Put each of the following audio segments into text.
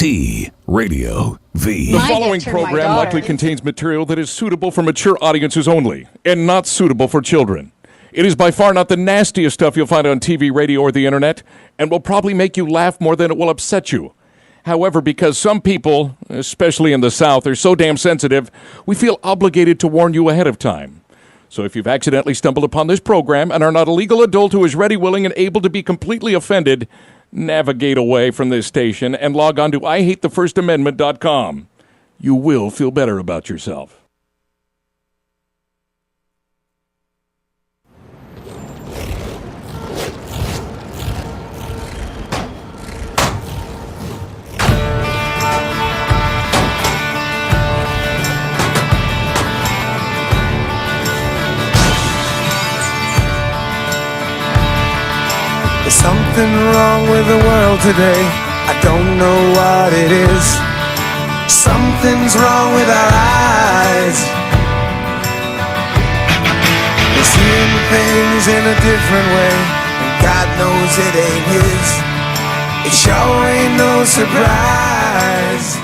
Radio V. The following program likely contains material that is suitable for mature audiences only and not suitable for children. It is by far not the nastiest stuff you'll find on TV, radio, or the internet, and will probably make you laugh more than it will upset you. However, because some people, especially in the South, are so damn sensitive, we feel obligated to warn you ahead of time. So if you've accidentally stumbled upon this program and are not a legal adult who is ready, willing, and able to be completely offended, navigate away from this station and log on to IHateTheFirstAmendment.com. You will feel better about yourself. There's something wrong with the world today. I don't know what it is. Something's wrong with our eyes. We're seeing things in a different way, and God knows it ain't his. It sure ain't no surprise.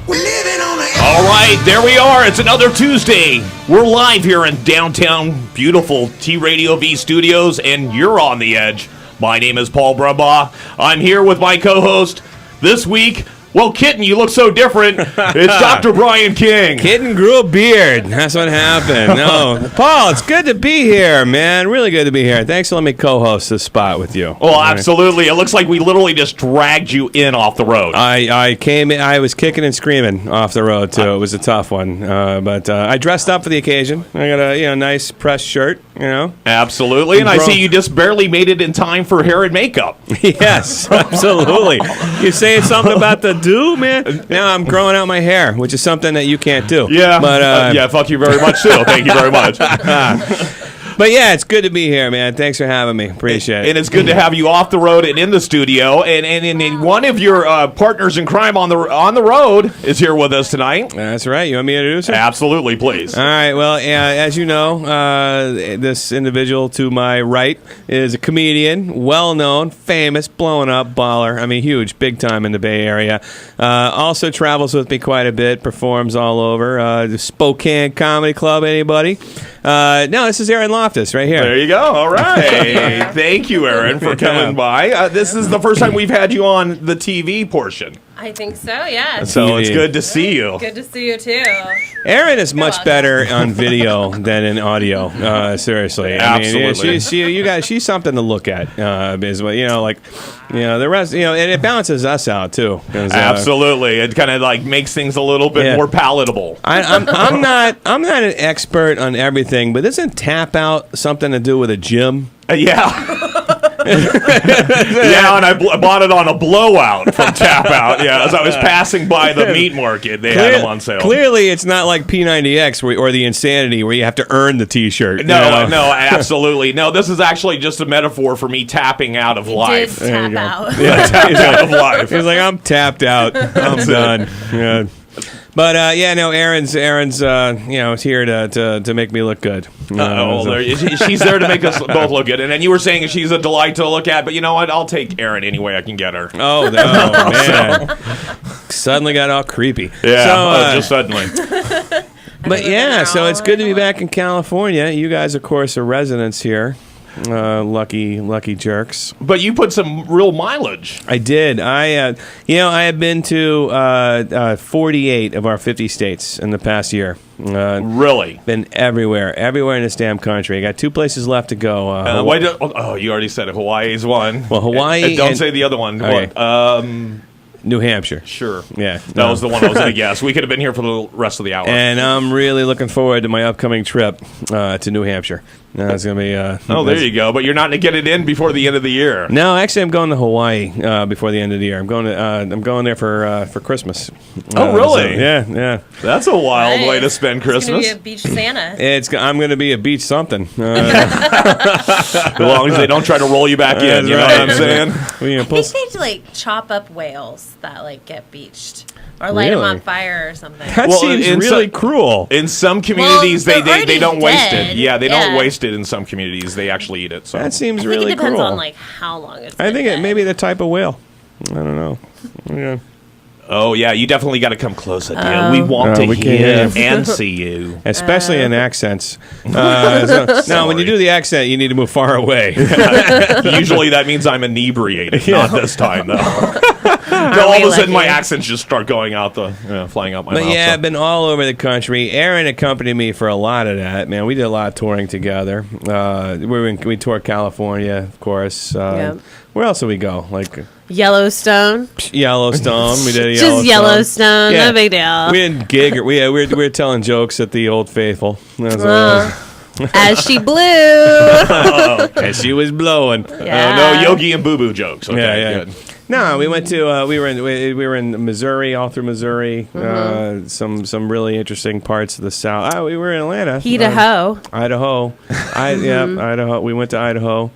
We're living on the All right, there we are. It's another Tuesday. We're live here in downtown beautiful T-Radio V studios, and you're on the edge. My name is Paul Brumbaugh. I'm here with my co-host this week. Well, Kitten, you look so different. It's Dr. Brian King. Kitten grew a beard. That's what happened. No, Paul, it's good to be here, man. Really good to be here. Thanks for letting me co-host this spot with you. Well, absolutely. It looks like we literally just dragged you in off the road. I came in. I was kicking and screaming off the road too. It was a tough one, but I dressed up for the occasion. I got a nice pressed shirt. Absolutely, and I see you just barely made it in time for hair and makeup. Yes, absolutely. You saying something about the do, man? Now I'm growing out my hair, which is something that you can't do. Yeah, but yeah, fuck you very much too. Thank you very much. But yeah, it's good to be here, man. Thanks for having me. Appreciate it. And it's good to have you off the road and in the studio. And one of your partners in crime on the road is here with us tonight. That's right. You want me to introduce her? Absolutely, please. All right. Well, as you know, this individual to my right is a comedian, well-known, famous, blowing up, baller. I mean, huge, big time in the Bay Area. Also travels with me quite a bit, performs all over. The Spokane Comedy Club, anybody? No, this is Erin Loftus right here. There you go. All right. Thank you, Erin, for coming by. This is the first time we've had you on the TV portion. I think so, yeah. So it's good to see you. Good to see you, too. Erin is much better on video than in audio. Seriously. Absolutely. I mean, she's something to look at. The rest, and it balances us out, too. Absolutely. It kind of like makes things a little bit more palatable. I'm not an expert on everything, but isn't tap out something to do with a gym? Yeah. Yeah, and I bought it on a blowout from Tap Out. Yeah, as I was passing by the meat market, they had them on sale. Clearly, it's not like P90X or the Insanity where you have to earn the T-shirt. No, absolutely. No, this is actually just a metaphor for me tapping out of life. Tap out. Yeah, tapped out of life. He's like, I'm tapped out. I'm done. Yeah. But Erin's is here to make me look good. She's there to make us both look good. And then you were saying she's a delight to look at, but you know what? I'll take Erin any way I can get her. Oh, man. Suddenly got all creepy. Yeah, just suddenly. But yeah, so it's good to be back in California. You guys, of course, are residents here. Lucky jerks. But you put some real mileage. I did. I have been to 48 of our 50 states in the past year. Really? Been everywhere in this damn country. I got 2 places left to go. You already said it. Hawaii's one. Well, Hawaii. Don't say the other one. Okay. What? New Hampshire. Sure. Yeah. That was the one I was going to guess. We could have been here for the rest of the hour. And I'm really looking forward to my upcoming trip to New Hampshire. It's going to be... there you go. But you're not going to get it in before the end of the year. No, actually, I'm going to Hawaii before the end of the year. I'm going there for Christmas. Oh, really? So, yeah. That's a wild way to spend Christmas. It's going to be a beach Santa. I'm going to be a beach something. As long as they don't try to roll you back in, you know what I'm saying? I think they chop up whales that get beached. Or light them on fire or something. That seems really cruel. In some communities, they don't waste it. Yeah, they don't Yeah. waste it in some communities. They actually eat it. So That seems I think really it depends cruel. on how long it's I think been it may be the type of whale. I don't know. Yeah. Oh, yeah, you definitely got to come closer, dear. We want to hear and see you. Especially in accents. Now, when you do the accent, you need to move far away. Usually that means I'm inebriated. Not this time, though. All of a sudden, my accents just start going out flying out my mouth. But yeah, I've been all over the country. Erin accompanied me for a lot of that. Man, we did a lot of touring together. We toured California, of course. Where else did we go? Like Yellowstone. Yellowstone. We did Just Yellowstone. No big deal. We didn't gig. We were telling jokes at the Old Faithful. As she blew. As she was blowing. Yeah. No Yogi and Boo Boo jokes. Okay, yeah. good. No, we went to we were in Missouri, all through Missouri. Some really interesting parts of the South. We were in Atlanta, Idaho. Idaho. Idaho. We went to Idaho.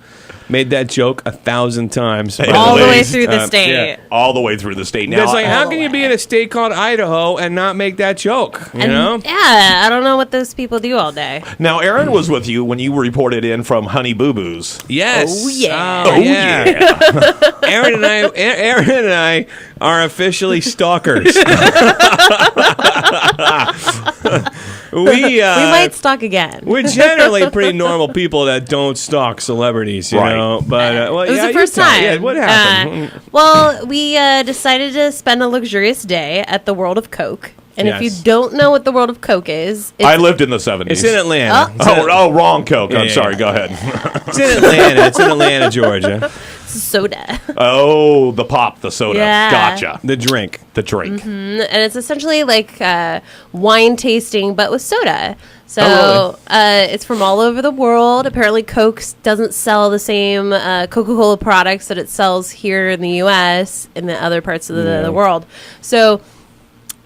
Made that joke 1,000 times. All the way through the state. Yeah. All the way through the state. Now, It's like, how can you be in a state called Idaho and not make that joke? You know? Yeah, I don't know what those people do all day. Now, Erin was with you when you reported in from Honey Boo Boo's. Yes. Oh, yeah. Oh, yeah. Erin and I are officially stalkers. We might stalk again. We're generally pretty normal people that don't stalk celebrities, you know. But it was the first time. Yeah, what happened? Well, we decided to spend a luxurious day at the World of Coke. And if you don't know what the World of Coke is, I lived in the 70s. It's in Atlanta. Wrong Coke. I'm sorry. Go ahead. It's in Atlanta. It's in Atlanta, Georgia. Soda. Oh, the pop, the soda. Yeah. Gotcha. The drink. And it's essentially like wine tasting, but with soda. So it's from all over the world. Apparently, Coke doesn't sell the same Coca-Cola products that it sells here in the U.S. in the other parts of the world. So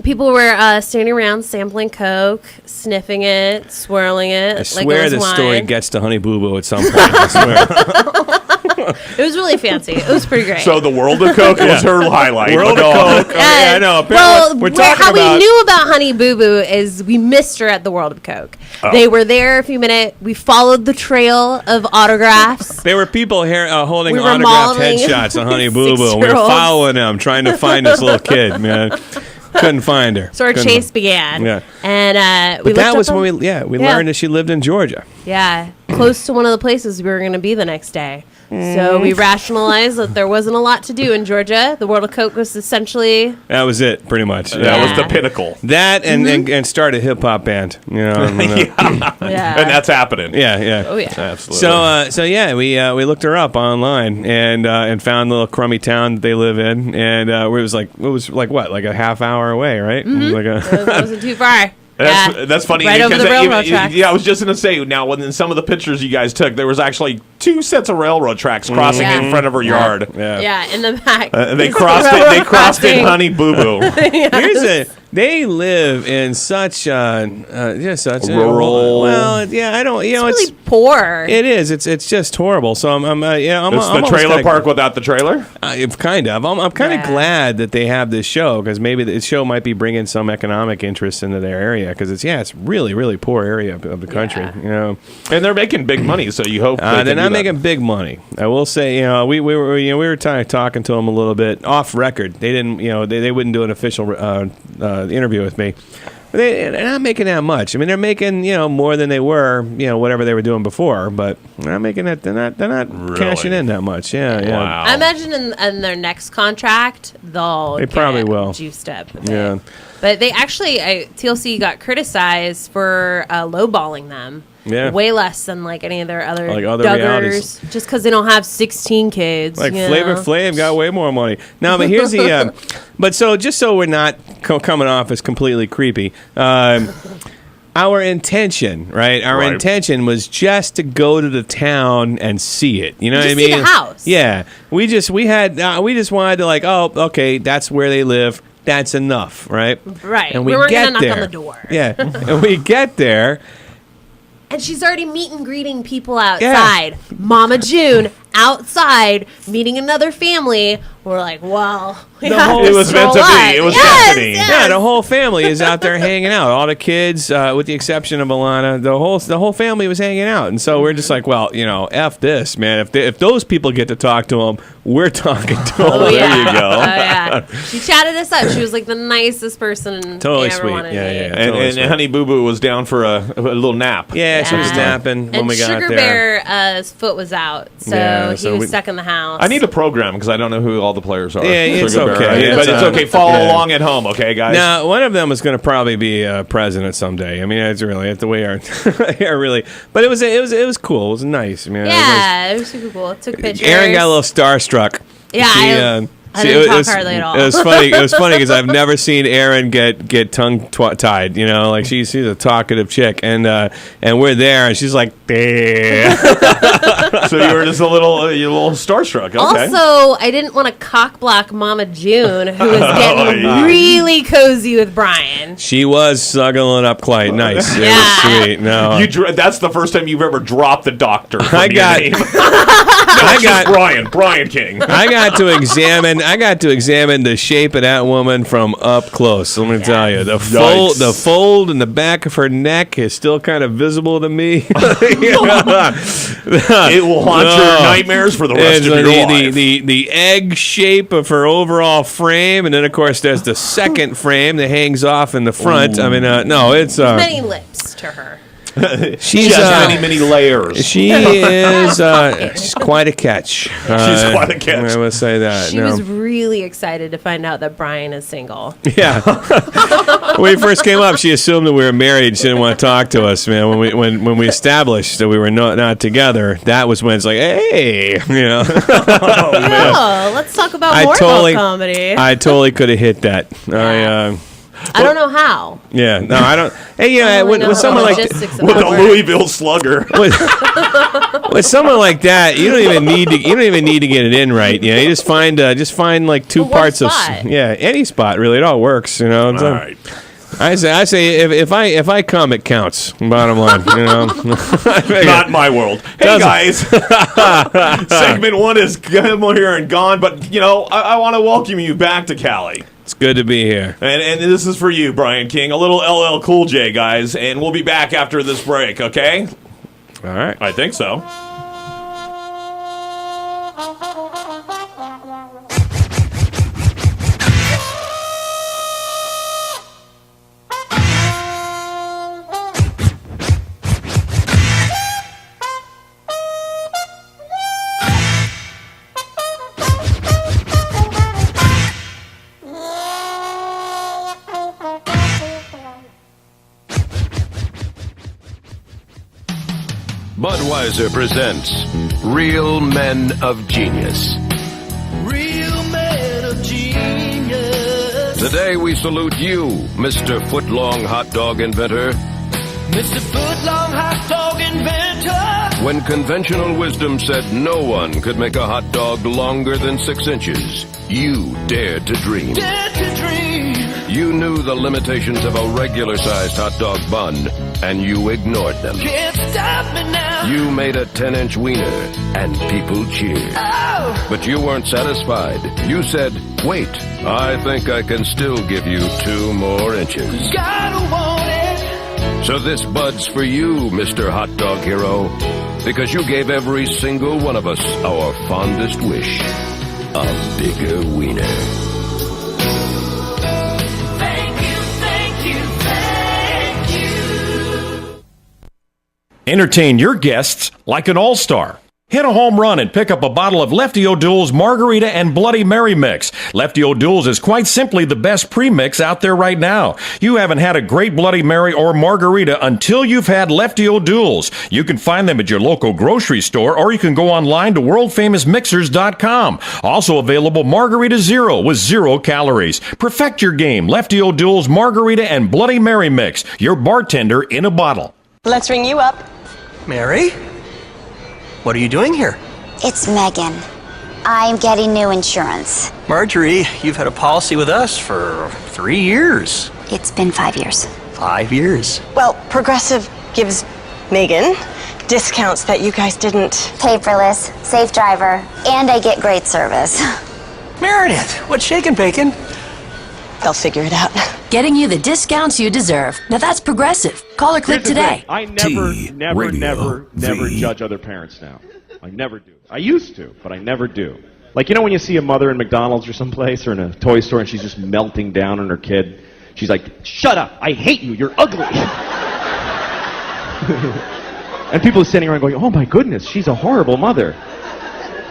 people were standing around sampling Coke, sniffing it, swirling it. I swear this story gets to Honey Boo Boo at some point. I swear. It was really fancy. It was pretty great. So the World of Coke was her highlight. World of Coke. Yeah, I know. Well, we're talking how about... we knew about Honey Boo Boo is we missed her at the World of Coke. They were there a few minutes. We followed the trail of autographs. There were people here holding We were autographed modeling headshots on Honey Boo Boo. We were following them, trying to find this little kid, man. Couldn't find her. So our chase began. Yeah. And but that was when we learned that she lived in Georgia. Yeah. Close to one of the places we were going to be the next day. So we rationalized that there wasn't a lot to do in Georgia. The World of Coke was essentially... That was it, pretty much. That was the pinnacle. That and start a hip-hop band. You know, And that's happening. Yeah. Oh, yeah. So Absolutely. we looked her up online and found the little crummy town that they live in, and it was like a half hour away, right? It wasn't too far. That's funny. Right over the railroad tracks. Yeah, I was just going to say, now, in some of the pictures you guys took, there was actually 2 sets of railroad tracks crossing in front of her yard. Yeah, in the back. They crossed in Honey Boo Boo. They live in such rural. Well, yeah, I don't. It's really it's poor. It is. It's just horrible. So I'm It's the trailer park without the trailer. Kind of. I'm kind of glad that they have this show because maybe this show might be bringing some economic interest into their area because it's really really poor area of the country. Yeah. You know, and they're making big money. So you hope they're not making big money. I will say, we were talking to them a little bit off record. They didn't, they wouldn't do an official interview with me. But they're not making that much. I mean, they're making more than they were, whatever they were doing before. But they're not making that. They're not really cashing in that much. Yeah. Wow. I imagine in their next contract they probably will juiced up. Yeah. But they actually TLC got criticized for lowballing them. Yeah. Way less than like any of their other realities. Just because they don't have 16 kids. Like Flavor Flav got way more money. No, but here's the. But just so we're not coming off as completely creepy, our intention, right? Our intention was just to go to the town and see it. You know what I mean? See the house. Yeah. We just wanted to like, oh, okay, that's where they live. That's enough, right? Right. And we weren't gonna knock on the door. Yeah. And we get there. And she's already meet and greeting people outside. Yeah. Mama June outside meeting another family. We're like, well, it was meant to be. It was destiny. Yes. Yeah, the whole family is out there hanging out. All the kids, with the exception of Alana, the whole family was hanging out. And so we're just like, well, F this, man. If those people get to talk to them, we're talking to them. Oh, yeah. There you go. Oh, yeah. She chatted us up. She was like the nicest person Totally you ever sweet. wanted Yeah, to meet. yeah. And, Totally and sweet. Honey Boo Boo was down for a little nap. Yeah, she was napping when And we got Sugar there. Bear's foot was out, so Yeah, he so was stuck in the house. I need a program because I don't know who all the players are. Yeah, it's Sugar Bear. okay. But it's It's, okay. Follow yeah. along at home, okay, guys? Now, one of them is going to probably be president someday. I mean, it's really the way our really. But it was cool. It was nice. I mean, Yeah, it was super cool. Took pictures. Aaron got a little starstruck. Yeah, She, I didn't talk hardly at all. It was funny. It was funny because I've never seen Erin get tongue tied. Like she's a talkative chick, and we're there, and she's like, So you were just a little starstruck. Okay. Also, I didn't want to cock block Mama June, who was getting yeah. really cozy with Brian. she was snuggling up quite nice. It Yeah. was sweet. No, That's the first time you've ever dropped the doctor. From I your got- name. I got Brian King. I got to examine the shape of that woman from up close. Let me tell you, the fold in the back of her neck is still kind of visible to me. It will haunt your nightmares for the rest of your life. The egg shape of her overall frame, and then of course there's the second frame that hangs off in the front. I mean, no, it's Many lips to her. She has many layers. She is she's quite a catch. She's quite a catch. I would say that. She no. was really excited to find out that Brian is single. Yeah. When we first came up, she assumed that we were married. She didn't want to talk to us, man. When we established that we were not together, that was when it's like, hey, Oh, let's talk about more comedy. I totally could have hit that. I don't know how. Yeah. No, I don't. Hey, yeah. I don't With know someone the like logistics of With how a it works. Louisville Slugger. with someone like that, you don't even need to get it in right. You just find like two Well, parts one of spot. any spot really. It all works. It's, All right. I say if I come, it counts. Bottom line, Not my world. Hey, guys. Segment 1 is here and gone, but, I want to welcome you back to Cali. It's good to be here. And this is for you, Brian King. A little LL Cool J, guys. And we'll be back after this break, okay? All right. I think so. Budweiser presents Real Men of Genius. Real men of genius. Today we salute you, Mr. Footlong Hot Dog Inventor. Mr. Footlong hot dog inventor. When conventional wisdom said no one could make a hot dog longer than 6 inches, you dared to dream. Dare to dream. You knew the limitations of a regular-sized hot dog bun, and you ignored them. Can't stop me now. You made a 10-inch wiener, and people cheered. Oh. But you weren't satisfied. You said, wait, I think I can still give you 2 more inches. Gotta want it. So this Bud's for you, Mr. Hot Dog Hero, because you gave every single one of us our fondest wish, a bigger wiener. Thank you, thank you, thank you. Entertain your guests like an all-star. Hit a home run and pick up a bottle of Lefty O'Doul's Margarita and Bloody Mary Mix. Lefty O'Doul's is quite simply the best premix out there right now. You haven't had a great Bloody Mary or Margarita until you've had Lefty O'Doul's. You can find them at your local grocery store, or you can go online to worldfamousmixers.com. Also available Margarita Zero with 0 calories. Perfect your game. Lefty O'Doul's Margarita and Bloody Mary Mix. Your bartender in a bottle. Let's ring you up. Mary? What are you doing here? It's Megan. I'm getting new insurance. Marjorie, you've had a policy with us for 3 years. It's been 5 years. 5 years. Well, Progressive gives Megan discounts that you guys didn't. Paperless, safe driver, and I get great service. Meredith, what's shaking, bacon? They'll figure it out. Getting you the discounts you deserve. Now that's Progressive. Call or click today. I never judge other parents now. I never do. I used to, but I never do. Like, you know when you see a mother in McDonald's or someplace or in a toy store and she's just melting down on her kid? She's like, shut up, I hate you, you're ugly. And people are sitting around going, oh my goodness, she's a horrible mother.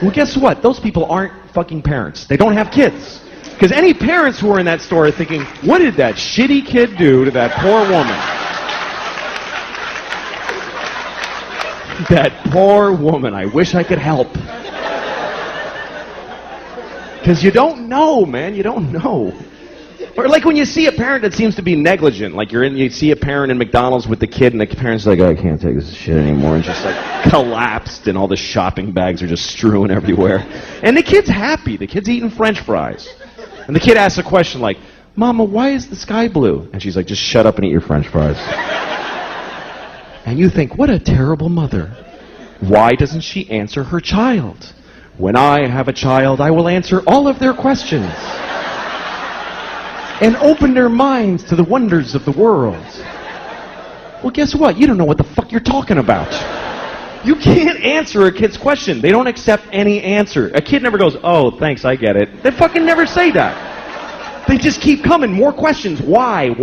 Well, guess what? Those people aren't fucking parents. They don't have kids. Because any parents who are in that store are thinking, what did that shitty kid do to that poor woman? That poor woman, I wish I could help. Because you don't know, man, you don't know. Or like when you see a parent that seems to be negligent, like you see a parent in McDonald's with the kid and the parent's like, oh, I can't take this shit anymore, and just like collapsed and all the shopping bags are just strewn everywhere. And the kid's happy, the kid's eating French fries. And the kid asks a question like, Mama, why is the sky blue? And she's like, just shut up and eat your French fries. And you think, what a terrible mother. Why doesn't she answer her child? When I have a child, I will answer all of their questions and open their minds to the wonders of the world. Well, guess what? You don't know what the fuck you're talking about. You can't answer a kid's question. They don't accept any answer. A kid never goes, oh, thanks, I get it. They fucking never say that. They just keep coming. More questions. Why?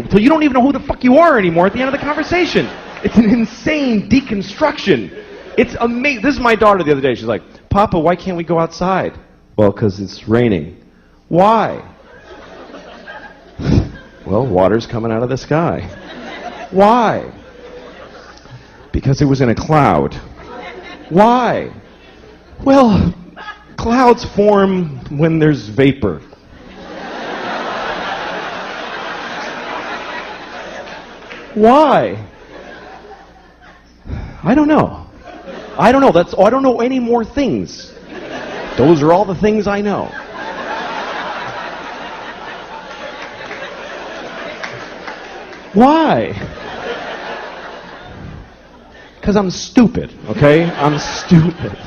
Till you don't even know who the fuck you are anymore at the end of the conversation. It's an insane deconstruction. It's amazing. This is my daughter the other day. She's like, Papa, why can't we go outside? Well, because it's raining. Why? Well, water's coming out of the sky. Why? Because it was in a cloud. Why? Well, clouds form when there's vapor. Why? I don't know. I don't know. I don't know any more things. Those are all the things I know. Why? Because I'm stupid, okay? I'm stupid.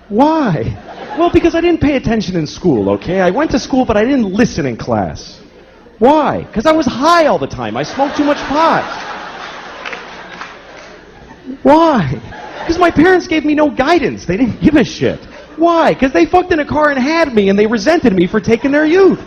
Why? Well, because I didn't pay attention in school, okay? I went to school, but I didn't listen in class. Why? Because I was high all the time. I smoked too much pot. Why? Because my parents gave me no guidance. They didn't give a shit. Why? Because they fucked in a car and had me, and they resented me for taking their youth.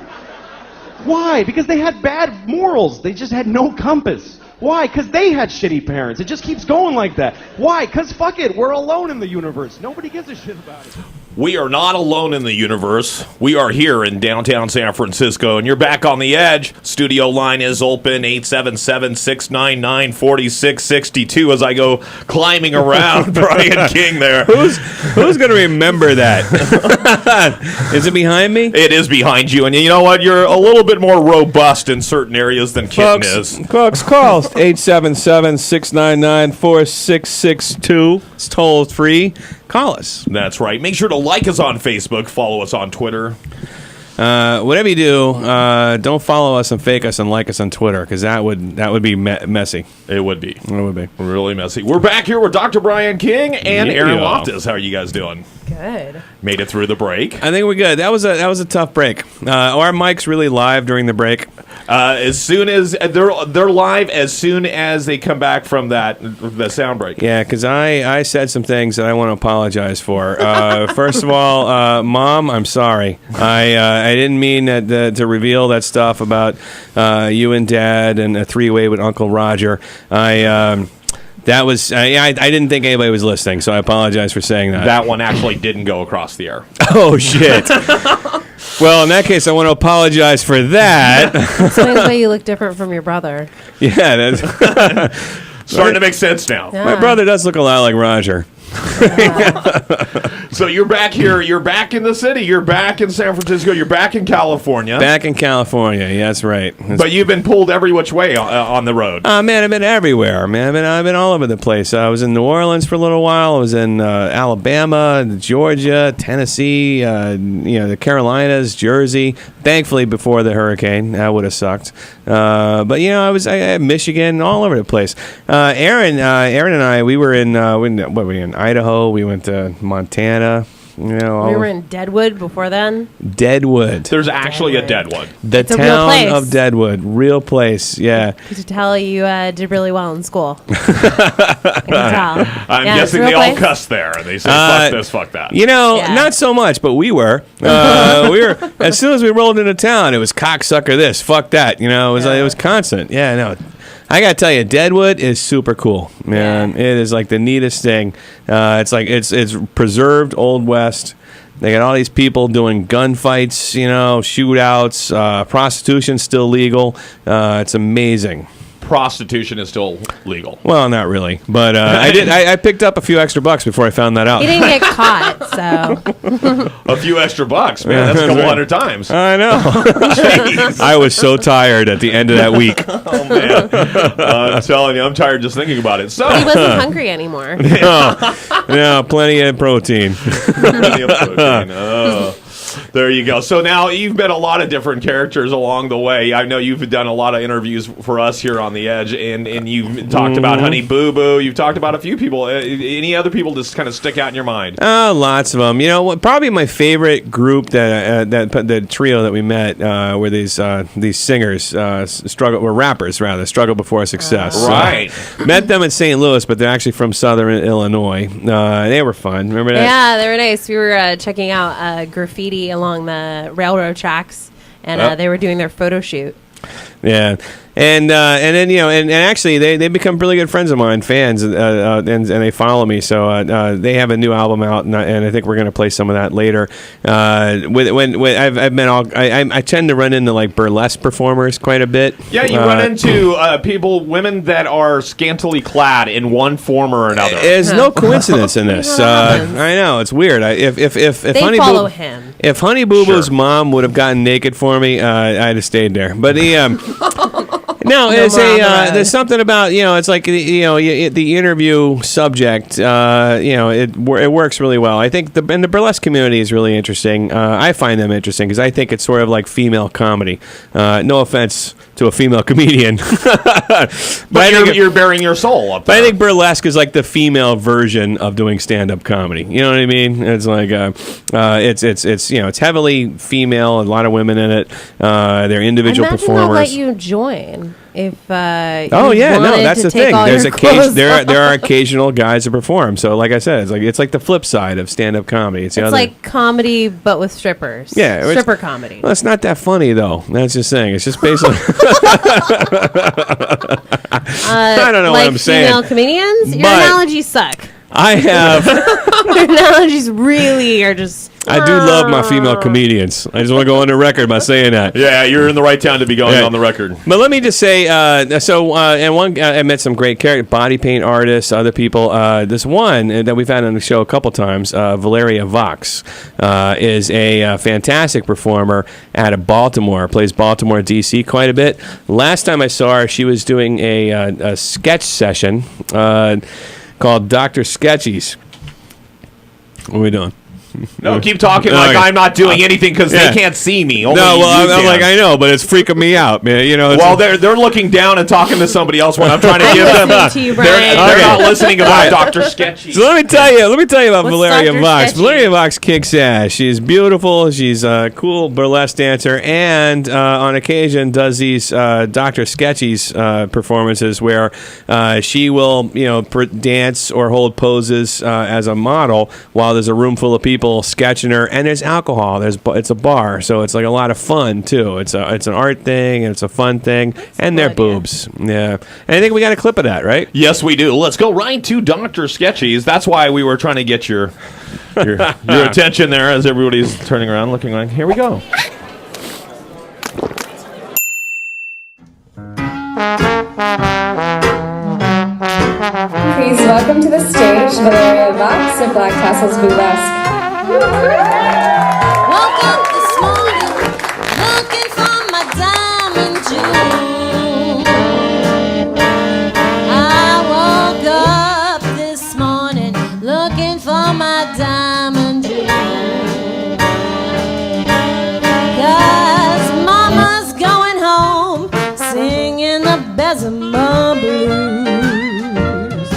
Why? Because they had bad morals. They just had no compass. Why? Because they had shitty parents. It just keeps going like that. Why? Because fuck it, we're alone in the universe. Nobody gives a shit about it. We are not alone in the universe. We are here in downtown San Francisco, and you're back on the edge. Studio line is open, 877-699-4662 as I go climbing around Brian King there. Who's going to remember that? Is it behind me? It is behind you, and you know what? You're a little bit more robust in certain areas than Kitten is. Folks, call 877-699-4662. It's toll free. Call us. That's right. Make sure to like us on Facebook, follow us on Twitter. Whatever you do, don't follow us and fake us and like us on Twitter, because that would be messy. It would be. It would be. Really messy. We're back here with Dr. Brian King and Erin Loftus. How are you guys doing? Good. Made it through the break. I think we're good. That was a tough break. Our mic's really live during the break. As soon as they're live, as soon as they come back from the sound break. Yeah, because I said some things that I want to apologize for. First of all, Mom, I'm sorry. I didn't mean to reveal that stuff about you and Dad and a three-way with Uncle Roger. I didn't think anybody was listening, so I apologize for saying that. That one actually didn't go across the air. Oh, shit. Well, in that case, I want to apologize for that. Explains why you look different from your brother. Yeah, that's starting to make sense now. Yeah. My brother does look a lot like Roger. So you're back here. You're back in the city. You're back in San Francisco. You're back in California. Back in California. Yeah, that's right. But you've been pulled every which way on the road. Man, I've been everywhere. Man, I've been all over the place. I was in New Orleans for a little while. I was in Alabama, Georgia, Tennessee, the Carolinas, Jersey. Thankfully, before the hurricane, that would have sucked. But I was Michigan, all over the place. Erin and I, we were in Idaho. We went to Montana. We were in Deadwood before then. Deadwood. There's actually a Deadwood. The town of Deadwood. Real place, yeah. You could tell you did really well in school. I can tell. I'm guessing they all cuss there. They say, fuck this, fuck that. Not so much, but we were. As soon as we rolled into town, it was cocksucker this, fuck that. It was constant. Yeah, no. I gotta tell you, Deadwood is super cool, man. It is like the neatest thing. It's preserved Old West. They got all these people doing gunfights, shootouts. Prostitution's still legal. It's amazing. Prostitution is still legal. Well, not really, but I picked up a few extra bucks before I found that out. He didn't get caught, so a few extra bucks, man. That's a couple hundred times. I know. I was so tired at the end of that week. Oh man, I'm telling you, I'm tired just thinking about it. So he wasn't hungry anymore. No, plenty of protein. Plenty of protein. There you go. So now you've met a lot of different characters along the way. I know you've done a lot of interviews for us here on The Edge, and you've talked about Honey Boo Boo. You've talked about a few people. Any other people just kind of stick out in your mind? Lots of them. Probably my favorite group the trio that we met were these singers, were rappers rather, struggle before success. Right. Met them in St. Louis, but they're actually from Southern Illinois. They were fun. Remember that? Yeah, they were nice. We were checking out graffiti along the railroad tracks, and they were doing their photo shoot. Yeah. And then and actually they become really good friends of mine, fans, and they follow me. So they have a new album out, and I think we're going to play some of that later. I've been I tend to run into like burlesque performers quite a bit. Yeah, you run into women that are scantily clad in one form or another. There's no coincidence in this. I know, it's weird. If they Honey follow him. If Honey Boo Boo's mom would have gotten naked for me, I'd have stayed there. But there's something about it's like the interview subject. It works really well. I think the burlesque community is really interesting. I find them interesting because I think it's sort of like female comedy. No offense to a female comedian, but you're bearing your soul up there. But I think burlesque is like the female version of doing stand-up comedy. You know what I mean? It's like it's heavily female. A lot of women in it. They're individual performers. They'll let you join if. That's the thing. There are occasional guys that perform. So, like I said, it's like the flip side of stand-up comedy. It's like comedy, but with strippers. Yeah, stripper comedy. Well, it's not that funny though. That's just saying. It's just basically. I don't know what I'm saying. Female comedians, your analogies suck. I have. Your analogies really are just. I do love my female comedians. I just want to go on the record by saying that. Yeah, you're in the right town to be going on the record. But let me just say, I met some great body paint artists, other people. This one that we've had on the show a couple times, Valeria Voxx, is a fantastic performer out of Baltimore. Plays Baltimore, D.C. quite a bit. Last time I saw her, she was doing a sketch session called Dr. Sketchies. What are we doing? No, keep talking like I'm not doing anything because they can't see me. Only I'm like, I know, but it's freaking me out, man. Well, they're looking down and talking to somebody else when I'm trying to give them. They're not listening about Dr. Sketchy. So let me tell you about Valeria Voxx. Valeria Voxx kicks ass. She's beautiful. She's a cool burlesque dancer, and on occasion does these Dr. Sketchy's performances where she will, dance or hold poses as a model while there's a room full of people sketching her, and there's alcohol. It's a bar, so it's like a lot of fun too. It's an art thing, and it's a fun thing, and they're boobs. Yeah, and I think we got a clip of that, right? Yes, we do. Let's go right to Dr. Sketchies. That's why we were trying to get your attention there as everybody's turning around, looking like. Here we go. Please welcome to the stage Valeria Voxx of Black Castles Burlesque. Woke up this morning looking for my diamond jewel. I woke up this morning looking for my diamond jewel. 'Cause mama's going home singing the Bessemer blues.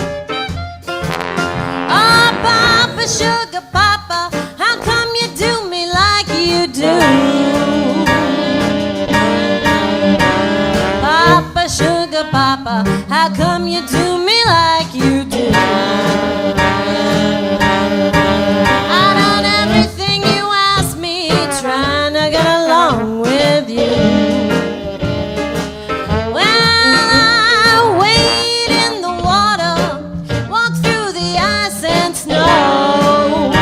Oh, Papa, sugar Papa, how come you do me like you do? Papa, sugar Papa, how come you do me like you do? I done everything you asked me, trying to get along with you. Well, I wade in the water, walk through the ice and snow.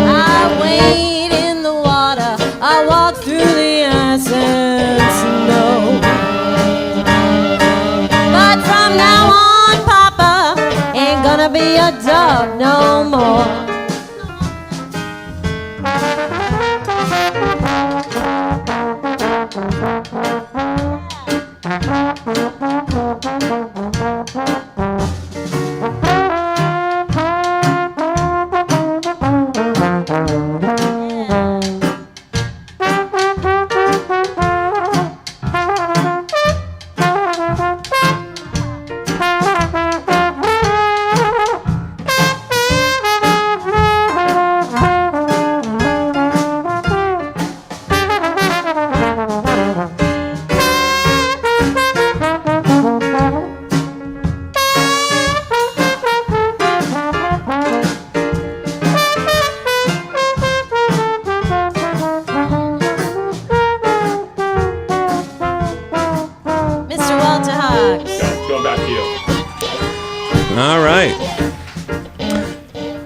I wade in the water, I walk through the ice and snow. But from now on, Papa, ain't gonna be a dog no more. Mr. Walter Hawks. Going back to you. All right.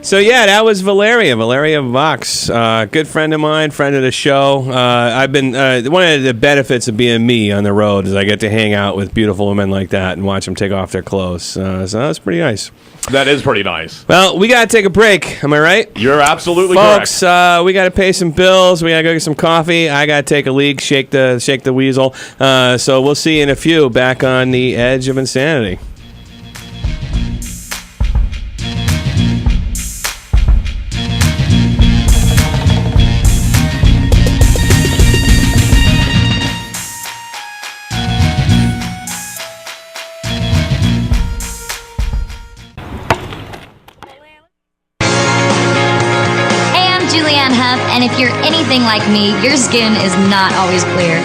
So yeah, that was Valeria Voxx, good friend of mine, friend of the show. I've been one of the benefits of being me on the road is I get to hang out with beautiful women like that and watch them take off their clothes. So that's pretty nice. That is pretty nice. Well, we got to take a break. Am I right? You're absolutely Folks, correct. we got to pay some bills. We got to go get some coffee. I got to take a leak, shake the weasel. So we'll see you in a few back on the edge of insanity. And if you're anything like me, your skin is not always clear.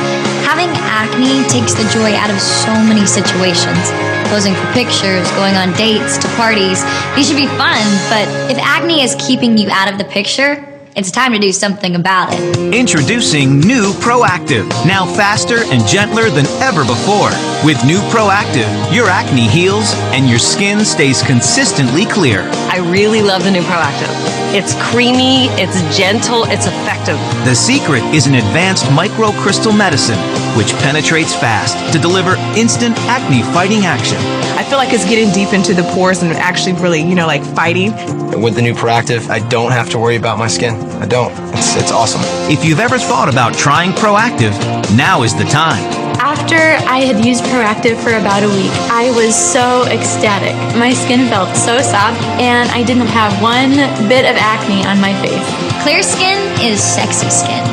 Having acne takes the joy out of so many situations. Posing for pictures, going on dates, to parties. These should be fun, but if acne is keeping you out of the picture, it's time to do something about it. Introducing new Proactive. Now faster and gentler than ever before. With new Proactive, your acne heals and your skin stays consistently clear. I really love the new Proactive. It's creamy, it's gentle, it's effective. The secret is an advanced microcrystal medicine, which penetrates fast to deliver instant acne-fighting action. I feel like it's getting deep into the pores and actually really, like fighting. With the new Proactive, I don't have to worry about my skin. I don't. It's awesome. If you've ever thought about trying Proactive, now is the time. After I had used Proactive for about a week, I was so ecstatic. My skin felt so soft, and I didn't have one bit of acne on my face. Clear skin is sexy skin.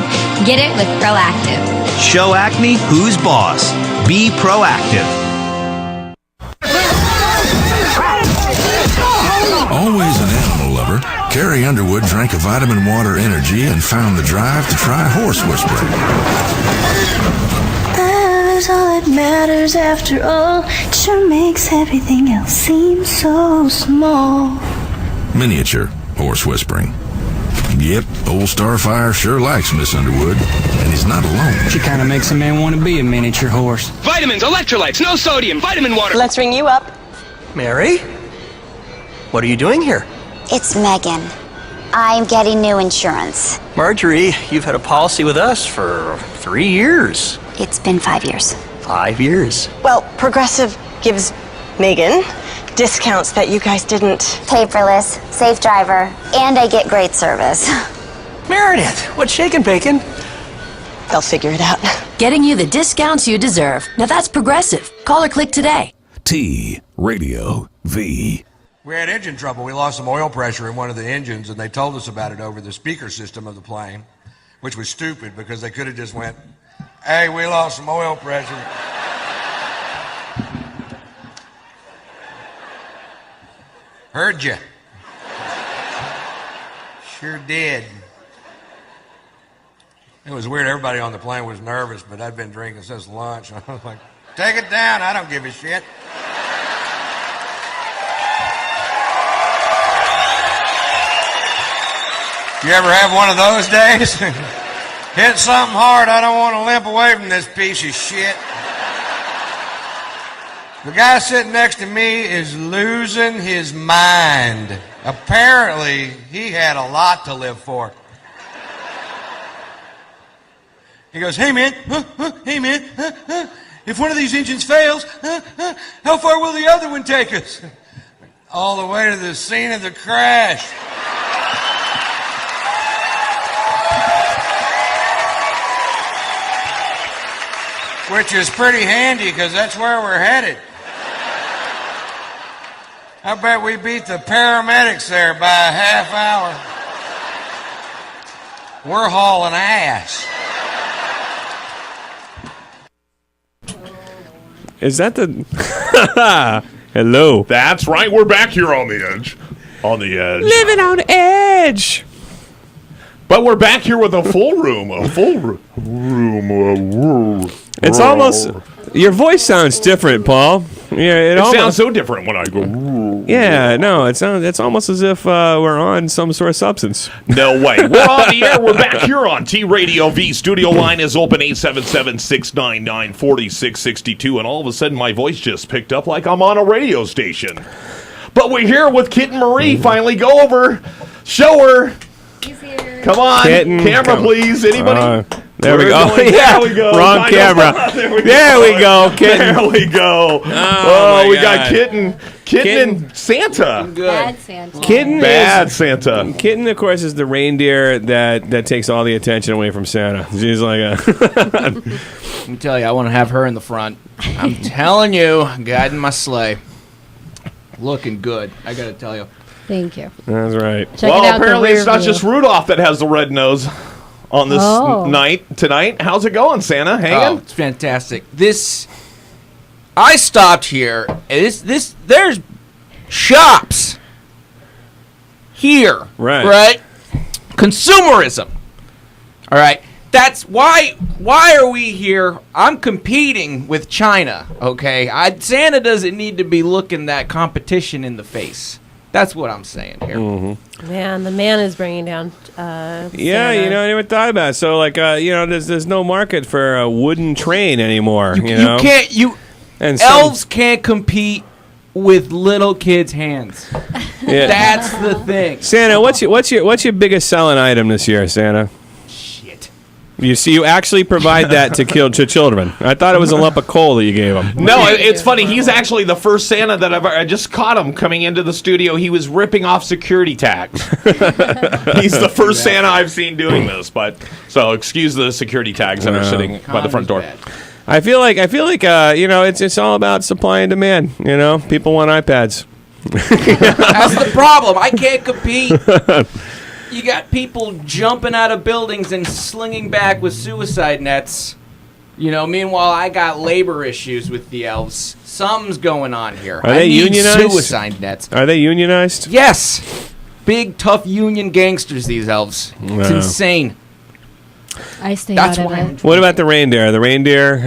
Get it with Proactive. Show acne who's boss. Be proactive. Always an animal lover, Carrie Underwood drank a vitamin water energy and found the drive to try horse whispering. That's all that matters after all. It sure makes everything else seem so small. Miniature horse whispering. Yep, old Starfire sure likes Miss Underwood, and he's not alone. She kind of makes a man want to be a miniature horse. Vitamins, electrolytes, no sodium, vitamin water. Let's ring you up. Mary? What are you doing here? It's Megan. I'm getting new insurance. Marjorie, you've had a policy with us for 3 years. It's been 5 years. 5 years. Well, Progressive gives Megan discounts that you guys didn't. Paperless, safe driver, and I get great service. Meredith, what's shaking, bacon? They'll figure it out. Getting you the discounts you deserve. Now that's Progressive. Call or click today. T Radio V. We had engine trouble. We lost some oil pressure in one of the engines, and they told us about it over the speaker system of the plane, which was stupid because they could have just went, "Hey, we lost some oil pressure." Heard you. Sure did. It was weird. Everybody on the plane was nervous, but I'd been drinking since lunch. I was like, "Take it down. I don't give a shit." You ever have one of those days? Hit something hard. I don't want to limp away from this piece of shit. The guy sitting next to me is losing his mind. Apparently, he had a lot to live for. He goes, "Hey man, hey man, if one of these engines fails, how far will the other one take us?" "All the way to the scene of the crash." Which is pretty handy because that's where we're headed. I bet we beat the paramedics there by a half hour. We're hauling ass. Is that the... Hello. That's right. We're back here on the edge. On the edge. Living on the edge. But we're back here with a full room. It's almost... Your voice sounds different, Paul. Yeah, it sounds so different when I go... Yeah, no, it's almost as if we're on some sort of substance. No way. We're on the air. We're back here on T Radio V. Studio line is open 877-699-4662. And all of a sudden, my voice just picked up like I'm on a radio station. But we're here with Kitten Marie. Finally, go over. Show her. Come on. Kitten, camera, please. Anybody? There we go. Yeah, there we go. Wrong camera. There we go, Kitten. There we go. Oh we got Kitten and Santa. Bad Santa. Bad Santa. Kitten, of course, is the reindeer that takes all the attention away from Santa. She's like a... Let me tell you, I want to have her in the front. I'm telling you, guiding my sleigh. Looking good, I got to tell you. Thank you. That's right. Well, apparently it's not just Rudolph that has the red nose on this night tonight. How's it going, Santa? Hanging? Oh, it's fantastic. I stopped here. There's shops here, right? Consumerism. All right. That's why are we here? I'm competing with China, okay? Santa doesn't need to be looking that competition in the face. That's what I'm saying here. Mm-hmm. Man, the man is bringing down Yeah, Santa. I never thought about it. So, like, there's no market for a wooden train anymore. Elves can't compete with little kids' hands. Yeah. That's the thing. Santa, what's your biggest selling item this year, Santa? You see, you actually provide that to children. I thought it was a lump of coal that you gave them. No, it's funny. He's actually the first Santa that I just caught him coming into the studio. He was ripping off security tags. He's the first Santa I've seen doing this. So excuse the security tags that are sitting by the front door. I feel like it's all about supply and demand. People want iPads. That's the problem. I can't compete. You got people jumping out of buildings and slinging back with suicide nets. Meanwhile, I got labor issues with the elves. Something's going on here. Are they unionized? Suicide nets. Are they unionized? Yes. Big, tough union gangsters, these elves. It's insane. I stay out of it. What about the reindeer? Are the reindeer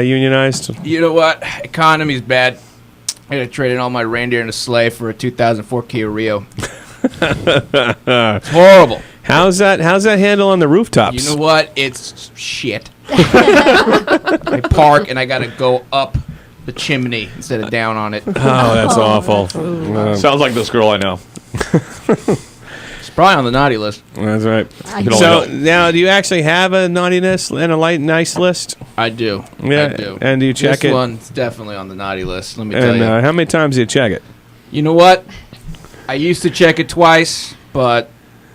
unionized? You know what? Economy's bad. I gotta trade in all my reindeer in a sleigh for a 2004 Kia Rio. It's horrible. How's that handle on the rooftops? You know what? It's shit. I park and I gotta go up the chimney instead of down on it. Oh, that's awful. Sounds like this girl I know. probably on the naughty list. That's right. I So now, do you actually have a naughtiness and a nice list? I do. Yeah. I do. And do you check this it? one's definitely on the naughty list. Let me tell And you. how many times do you check it? You know what? I used to check it twice, but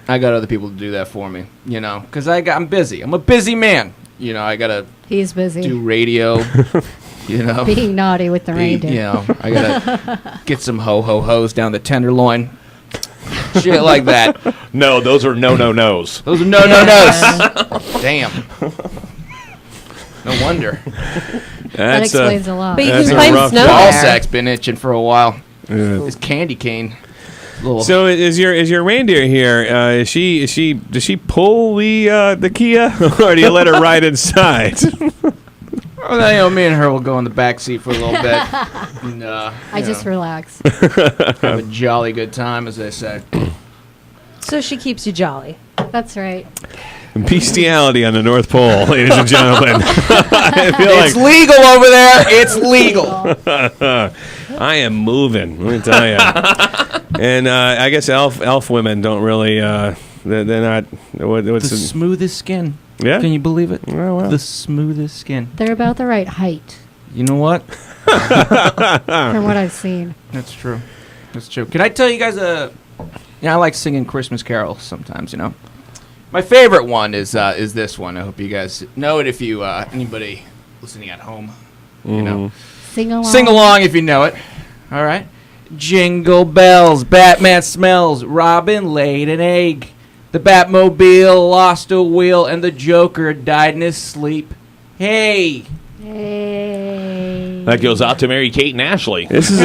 I got other people to do that for me. You know, because I'm busy. I'm a busy man. You know, I gotta He's busy. do radio. You know, Being naughty with the reindeer. You know, I gotta get some ho-ho-hos down the tenderloin. Shit like that. No, those are no-no-nos. Those are no-no-nos. Damn. No wonder. That explains a lot. But you can find snow Ball there. sack's been itching for a while. This candy cane. So is your reindeer here? Does she pull the Kia, or do you let her ride inside? Well, you know, me and her will go in the back seat for a little bit. And, I just relax. have a jolly good time, as they say. So she keeps you jolly. That's right. Bestiality on the North Pole, ladies and gentlemen. It's legal over there. It's legal. I am moving. Let me tell you. And I guess elf women don't really. They're not. What's The smoothest skin. Yeah? Can you believe it? Oh, wow. The smoothest skin. They're about the right height, You know what? from what I've seen. That's true. That's true. Can I tell you guys I like singing Christmas carols sometimes, you know. My favorite one is this one. I hope you guys know it if you anybody listening at home, you know. Sing along. Sing along if you know it. All right. Jingle bells, Batman smells, Robin laid an egg. The Batmobile lost a wheel and the Joker died in his sleep. Hey. Hey. That goes out to Mary Kate and Ashley. This is a.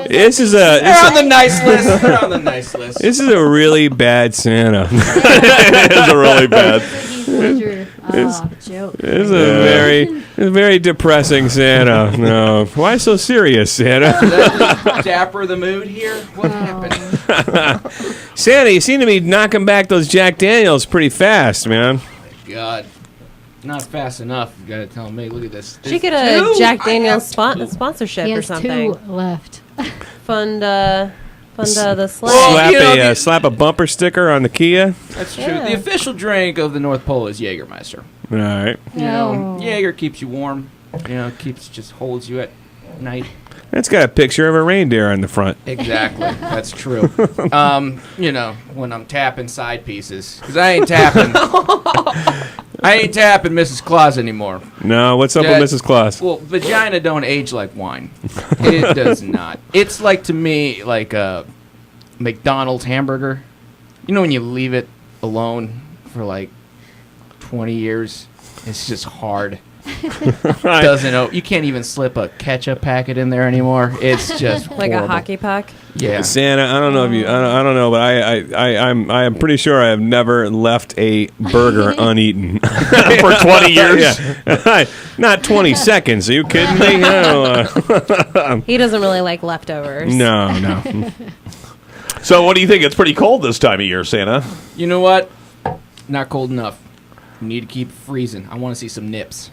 They're on the nice list. They're on the nice list. This is a really bad Santa. It's a really bad. Joke. This is a very depressing Santa. No, why so serious, Santa? Dapper the mood here. What happened? Santa, you seem to be knocking back those Jack Daniels pretty fast, man. God. Not fast enough. You gotta tell me. Look at this. She get a Jack Daniels sponsorship He or has something. 2 left. Fund the sled. Slap a bumper sticker on the Kia. That's true. Yeah. The official drink of the North Pole is Jägermeister. All right. You know, Jaeger keeps you warm. You know, just holds you at night. It's got a picture of a reindeer on the front. Exactly. That's true. You know, when I'm tapping side pieces, because I ain't tapping Mrs. Claus anymore. No, what's up with Mrs. Claus? Well, vagina don't age like wine. It does not. It's like, to me, like a McDonald's hamburger. You know when you leave it alone for like 20 years? It's just hard. You can't even slip a ketchup packet in there anymore. It's just like horrible. a hockey puck. Yeah, Santa. I don't know if you. I don't know, but I am pretty sure I have never left a burger uneaten For 20 years. Yeah. Not 20 seconds. Are you kidding me? He doesn't really like leftovers. No. So what do you think? It's pretty cold this time of year, Santa. You know what? Not cold enough. You need to keep freezing. I want to see some nips.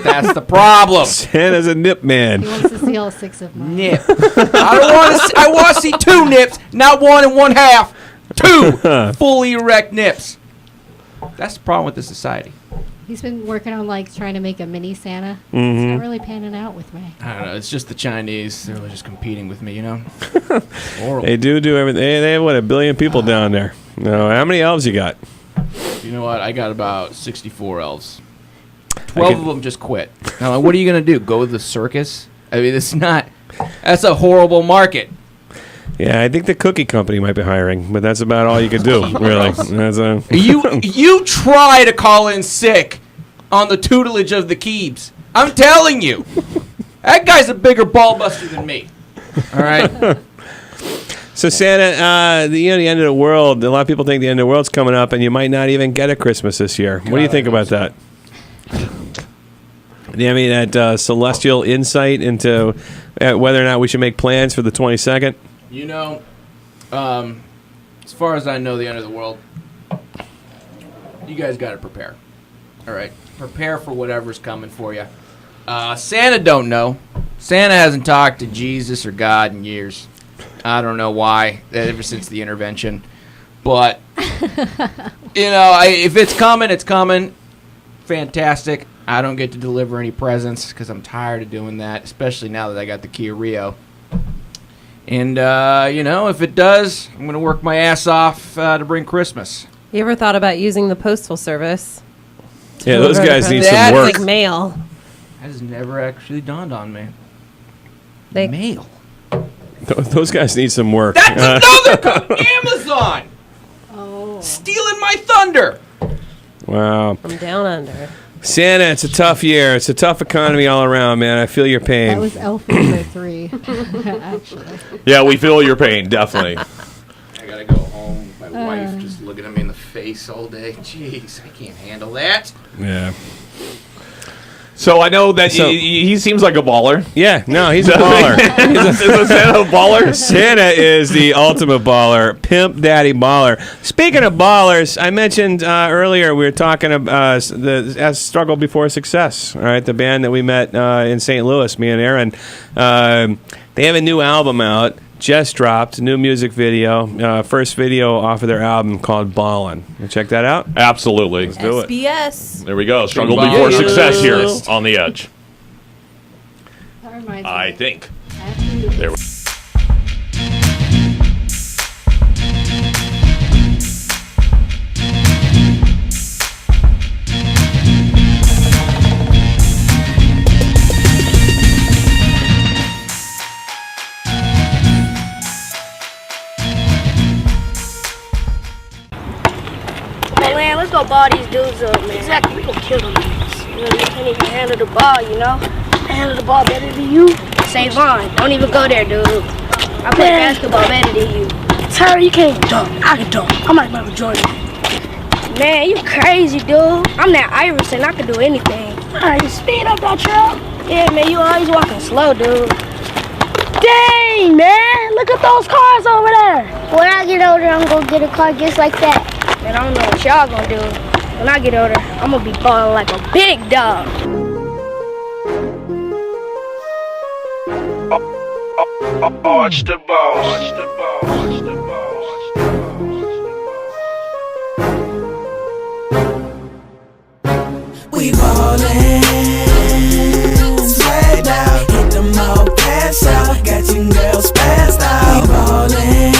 That's the problem. Santa's a nip man. He wants to see all 6 of them. Nip. I want to see 2 nips, not 1 1/2. 2 fully erect nips. That's the problem with the society. He's been working on trying to make a mini Santa. It's Mm-hmm. not really panning out with me. I don't know. It's just the Chinese. They're just competing with me, you know? Horrible. They do everything. They have, 1 billion people down there. No, how many elves you got? You know what? I got about 64 elves. 12 of them just quit. Now, what are you going to do? Go to the circus? I mean, that's a horrible market. Yeah, I think the cookie company might be hiring, but that's about all you could do, really. You try to call in sick on the tutelage of the Keebs. I'm telling you. That guy's a bigger ball buster than me. All right? So Santa, the end of the world, a lot of people think the end of the world's coming up, and you might not even get a Christmas this year. What do you think about that? Do you have any that celestial insight into whether or not we should make plans for the 22nd? You know, as far as I know, the end of the world, you guys got to prepare. All right? Prepare for whatever's coming for you. Santa don't know. Santa hasn't talked to Jesus or God in years. I don't know why, ever since the intervention. But, if it's coming, it's coming. Fantastic. I don't get to deliver any presents because I'm tired of doing that, especially now that I got the Kia Rio. And, if it does, I'm going to work my ass off to bring Christmas. You ever thought about using the postal service? Yeah, those guys need some work. Like mail. That has never actually dawned on me. They mail. Those guys need some work. That's another Amazon! Oh. Stealing my thunder! Wow. From down under. Santa, it's a tough year. It's a tough economy all around, man. I feel your pain. That was Elf number 3, actually. Yeah, we feel your pain, definitely. I gotta go home. My wife just looking at me in the face all day. Jeez, I can't handle that. Yeah. So I know that he seems like a baller. Yeah, no, he's a baller. Is Santa a baller? Santa is the ultimate baller, pimp daddy baller. Speaking of ballers, I mentioned earlier we were talking about the Struggle Before Success, all right, the band that we met in St. Louis, me and Erin. They have a new album out. Just dropped, new music video, first video off of their album called Ballin'. You check that out? Absolutely. Let's do it. SBS. There we go. Struggle Before Success here on the Edge. That reminds me. I think. There we go. Let's go ball these dudes up, man. Exactly, we gonna kill them dudes. You know, they can't even handle the ball, you know? Handle the ball better than you? Save on. Don't even go there, dude. I play basketball better than you. Terry, you can't dunk. I can dunk. I'm like Michael Jordan. Man, you crazy, dude. I'm that Iverson. I can do anything. Alright, speed up that trail. Yeah, man, you always walking slow, dude. Dang, man. Look at those cars over there. When I get older, I'm gonna get a car just like that. Man, I don't know what y'all gonna do. When I get older, I'm gonna be balling like a big dog. Arch the ball. Arch the ball. Arch the ball. We ballin', swag now, hit them all, pass out, got you girls passed out. We ballin',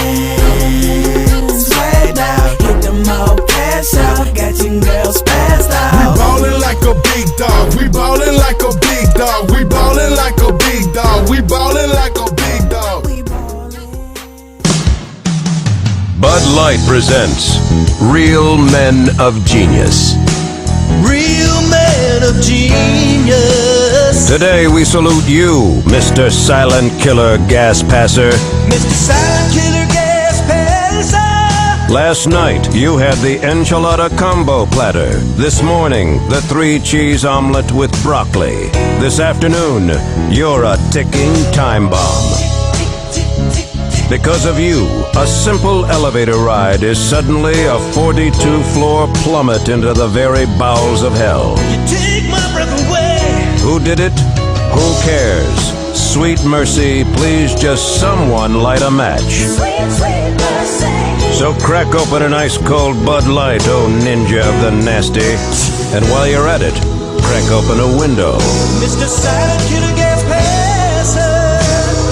swag now, hit them all, pass out, got you girls passed out. We ballin' like a big dog, we ballin' like a big dog, we ballin' like a big dog, we ballin' like a big dog. Bud Light presents Real Men of Genius. Real men of genius. Today we salute you, Mr. Silent Killer Gas Passer. Mr. Silent Killer Gas Passer. Last night you had the enchilada combo platter. This morning, the 3-cheese omelet with broccoli. This afternoon, you're a ticking time bomb. Because of you, a simple elevator ride is suddenly a 42-floor plummet into the very bowels of hell. You take my breath away. Who did it? Who cares? Sweet mercy, please just someone light a match. Sweet, sweet mercy. So crack open an ice-cold Bud Light, oh ninja of the nasty. And while you're at it, crack open a window. Mr. Silent Killer Gas Passer.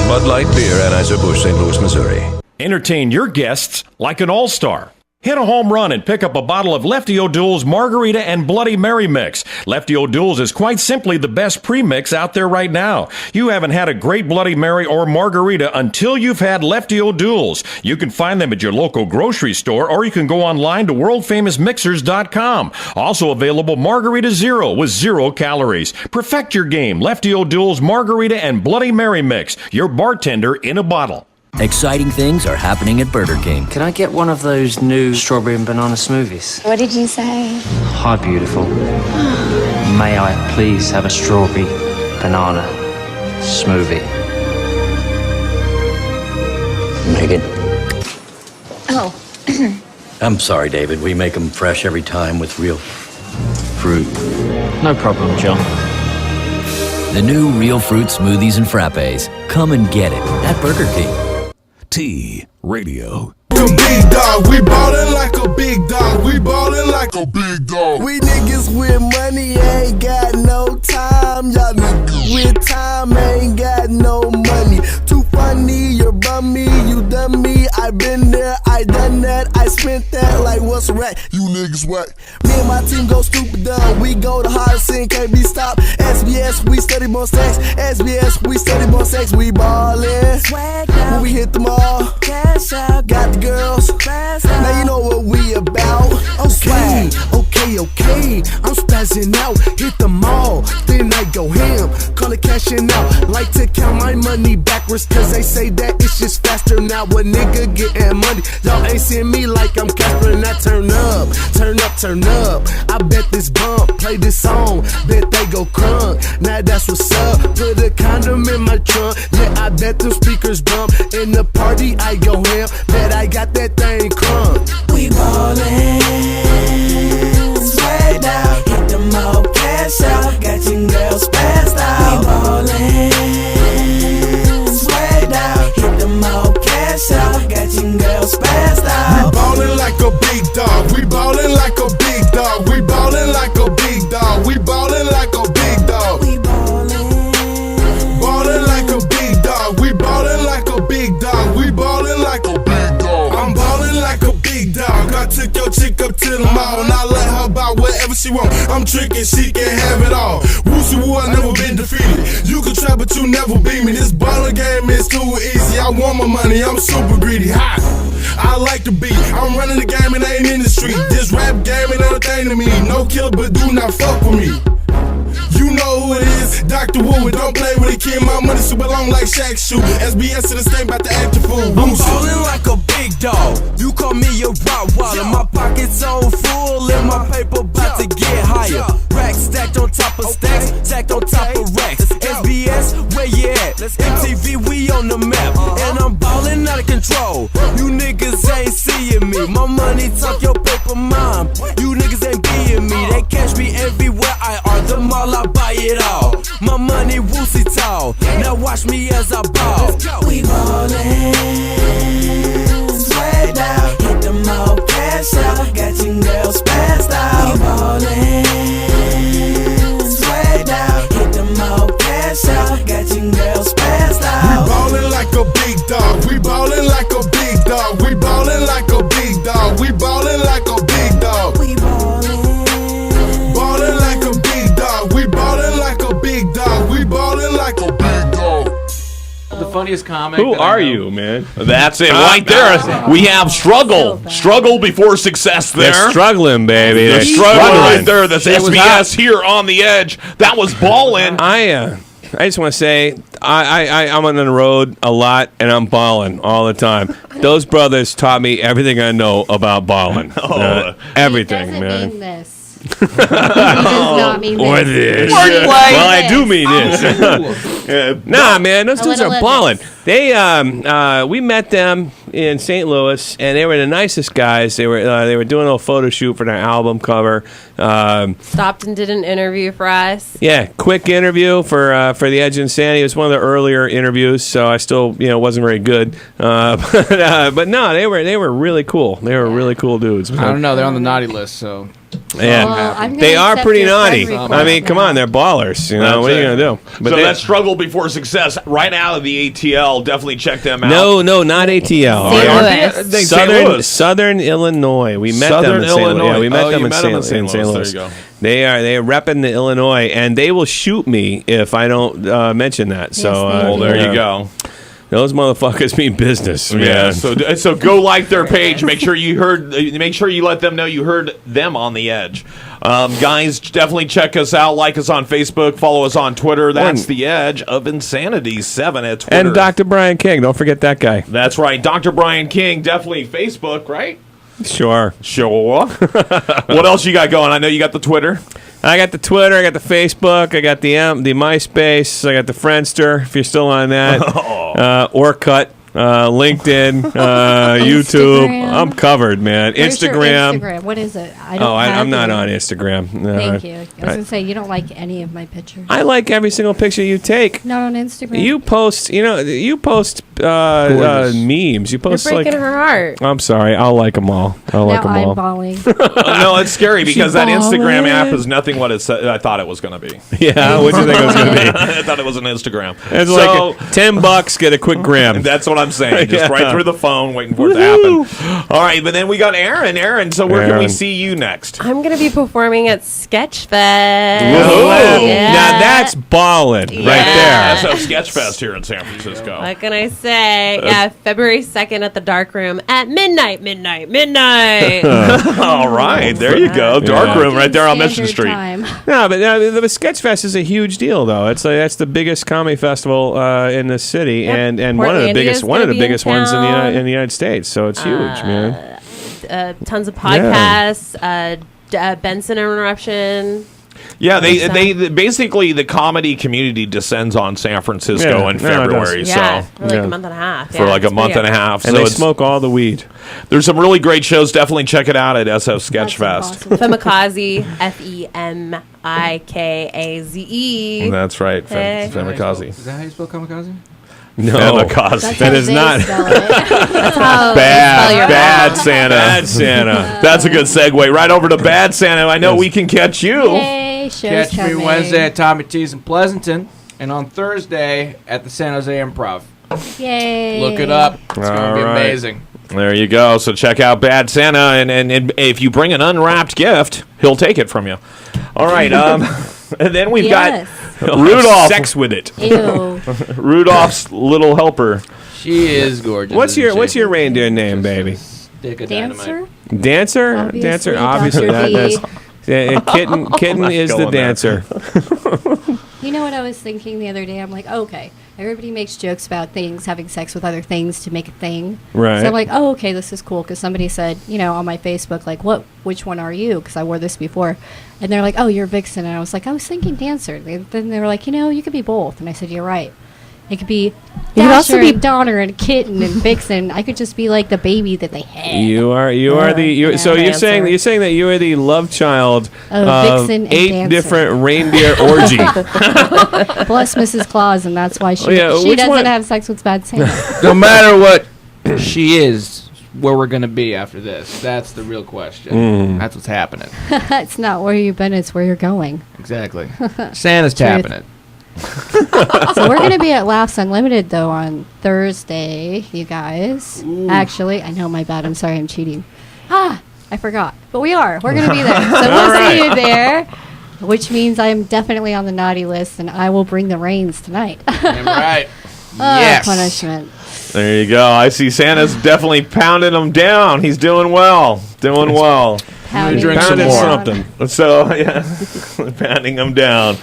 Bud Light Beer, Anheuser-Busch, St. Louis, Missouri. Entertain your guests like an all-star. Hit a home run and pick up a bottle of Lefty O'Doul's Margarita and Bloody Mary Mix. Lefty O'Doul's is quite simply the best premix out there right now. You haven't had a great Bloody Mary or Margarita until you've had Lefty O'Doul's. You can find them at your local grocery store, or you can go online to worldfamousmixers.com. Also available Margarita Zero with 0 calories. Perfect your game. Lefty O'Doul's Margarita and Bloody Mary Mix. Your bartender in a bottle. Exciting things are happening at Burger King. Can I get one of those new strawberry and banana smoothies? What did you say? Hi, beautiful. May I please have a strawberry banana smoothie? Megan. Oh. I'm sorry, David. We make them fresh every time with real fruit. No problem, John. The new Real Fruit Smoothies and Frappes. Come and get it at Burger King. T Radio. A big dog, we ballin' like a big dog. We ballin' like a big dog. We niggas with money ain't got no time. Y'all niggas with time ain't got no money. Too funny, you're bummy, you done me. I been there, I done that, I spent that like what's right. You niggas what? Me and my team go stupid dumb. We go the hardest and can't be stopped. SBS, we study more sex. SBS, we study more sex. We ballin'. When we hit the mall, cash out, got the girls. Now you know what we about. Okay, okay, I'm spazzing out. Hit the mall, then I go ham. Call it cashing out. Like to count my money backwards, cause they say that it's just faster. Now a nigga getting money. Y'all ain't seeing me like I'm Casper and I turn up, turn up, turn up. I bet this bump, play this song, bet they go crunk. Now that's what's up. Put a condom in my trunk. Yeah, I bet them speakers bump. In the party I go ham. Bet I got that thing crunk. We ballin', swag down, hit them all, cash out, got your girls passed out. We ballin', swag down, hit them all, cash out, got your girls passed out. We ballin' like a big dog. We ballin' like a big dog. We ballin' like a big dog. We ballin' like a big dog. We ballin' like a big dog. We ballin' like a big dog. We ballin' like a big dog. I'm ballin' like a big dog. I took your chick up to the mall and I let her buy whatever she want. I'm tricking, she can have it all. Woosie woo, I never been defeated. You can try, but you never beat me. This ballin' game is too easy. I want my money, I'm super greedy. Ha! I like the beat. I'm running the game and I ain't in the street. This rap game ain't nothing to me. No killer, but do not fuck with me. You know who it is, Dr. Wu. Don't play with a kid, my money super long like Shaq shoe. SBS to the state, about to act a fool. I'm ballin' like a big dog. You call me a Rottweiler. My pockets so full and my paper about to get higher. Racks stacked on top of stacks, stacked on top of racks. SBS, where you at? MTV, we on the map. And I'm ballin' out of control. You niggas ain't seeing me. My money talk, your paper mine. You niggas ain't being me. They catch me everywhere I are. The mall, I buy it all. My money woosie tall. Now watch me as I ball. We ballin', swag down, hit them all, cash out, got your girls passed out. We ballin', swag down, hit them all, cash out, got your girls passed out. We ballin' like a big dog. We ballin' like a big dog. We ballin' like a big dog. We ballin' like a big dog. We ballin' like a big dog. We ballin' like a big dog. We ballin' like a big dog. The funniest comic. Who are you, man? That's it right there. We have struggle before success there. They're struggling, baby. They're struggling right there. That's SBS here on the edge. That was ballin'. I just want to say I'm on the road a lot and I'm balling all the time. Those brothers taught me everything I know about balling. Everything, man. Mean this. He does not mean or this. this. Well, I do mean this. Nah, man, those dudes are balling. They we met them in St. Louis, and they were the nicest guys. They were doing a little photo shoot for their album cover. Stopped and did an interview for us. Yeah, quick interview for the Edge of Insanity. It was one of the earlier interviews, so I still wasn't very good. But no, they were really cool. They were really cool dudes. I don't know. They're on the naughty list, so. Yeah, they are pretty naughty. I mean, come on, they're ballers. What are you gonna do? But so that struggle before success, right out of the ATL. Definitely check them out. No, not ATL. Southern Illinois. We met them in St. Louis. Yeah, we met them in St. Louis. There you go. They are repping the Illinois, and they will shoot me if I don't mention that. So there you go. Those motherfuckers mean business, man. Yeah, so go like their page. Make sure you let them know you heard them on the edge. Guys, definitely check us out. Like us on Facebook. Follow us on Twitter. That's the Edge of Insanity 7 at Twitter. And Dr. Brian King. Don't forget that guy. That's right. Dr. Brian King. Definitely Facebook, right? Sure. What else you got going? I know you got the Twitter. I got the Twitter, I got the Facebook, I got the MySpace, I got the Friendster, if you're still on that. Or Cut. LinkedIn, YouTube. Instagram. I'm covered, man. Where's your Instagram. Instagram. What is it? I don't I'm not it. on Instagram. Thank you. I was going to say, you don't like any of my pictures. I like every single picture you take. Not on Instagram. You post, memes. You post You're breaking her heart. I'm sorry. I'll like them all. I'll like them all. I'm bawling. No, it's scary because that bawling. Instagram app is nothing what I thought it was going to be. Yeah, what do you think it was going to be? I thought it was an Instagram. It's like $10, get a quick gram. That's what I'm saying. Just Yeah. right through the phone, waiting for it to happen. All right, but then we got Erin. Erin, so where can we see you next? I'm going to be performing at Sketchfest. Whoa. Yeah. Now that's ballin' right there. That's a Sketchfest here in San Francisco. What can I say? Yeah, February 2nd at the Dark Room at midnight. All right, there you go. Dark room right there on Mission Street. No, but the Sketchfest is a huge deal, though. It's like that's the biggest comedy festival in the city, and one of the biggest ones in the United States. So it's huge, man. Tons of podcasts. Benson Interruption. Yeah, they basically the comedy community descends on San Francisco in February. Yeah, so for like a month and a half. For like a month and a half. And so they smoke all the weed. There's some really great shows. Definitely check it out at SF Sketchfest. Femikaze, Femikaze. That's right, Hey. Femikaze. Is that how you spell kamikaze? No, Femikaze. that is not. Bad Santa. Bad Santa. That's a good segue. Right over to Bad Santa. I know we can catch you. Yay, show's Catch me coming. Wednesday at Tommy T's in Pleasanton, and on Thursday at the San Jose Improv. Yay. Look it up. It's going to be All right. amazing. There you go. So check out Bad Santa, and if you bring an unwrapped gift, he'll take it from you. All right. And then we've got Rudolph. Sex with it. Ew. Rudolph's little helper. She is gorgeous. What's your reindeer name, baby? Stick of Dancer? Dancer? Obviously, Dancer? Obviously. Dr. That's, D. Kitten is the going there. dancer. You know what I was thinking the other day? I'm like, okay, everybody makes jokes about things, having sex with other things to make a thing. Right. So I'm like, oh, okay, this is cool. Because somebody said, on my Facebook, like, which one are you? Because I wore this before. And they're like, oh, you're Vixen. And I was like, I was thinking Dancer. Then they were like, you could be both. And I said, you're right. It could be Dasher and Donner and Kitten and Vixen. I could just be like the baby that they had. So you're saying that you are the love child of Vixen and 8 Dancer. different reindeer orgy. Plus Mrs. Claus, and that's why she which doesn't one? have sex with Bad Santa. No matter what she is, where we're going to be after this. That's the real question. That's what's happening. It's not where you've been, it's where you're going. Exactly. Santa's tapping it. So we're going to be at Laughs Unlimited, though, on Thursday, you guys. Ooh. Actually, I know, my bad. I'm sorry, I'm cheating. I forgot. But we are. We're going to be there. So we'll see you there, which means I'm definitely on the naughty list, and I will bring the reins tonight. Damn right. Yes. Punishment. There you go. I see Santa's definitely pounding them down. He's doing well. Pounding drink some more. something. So, yeah, pounding them down.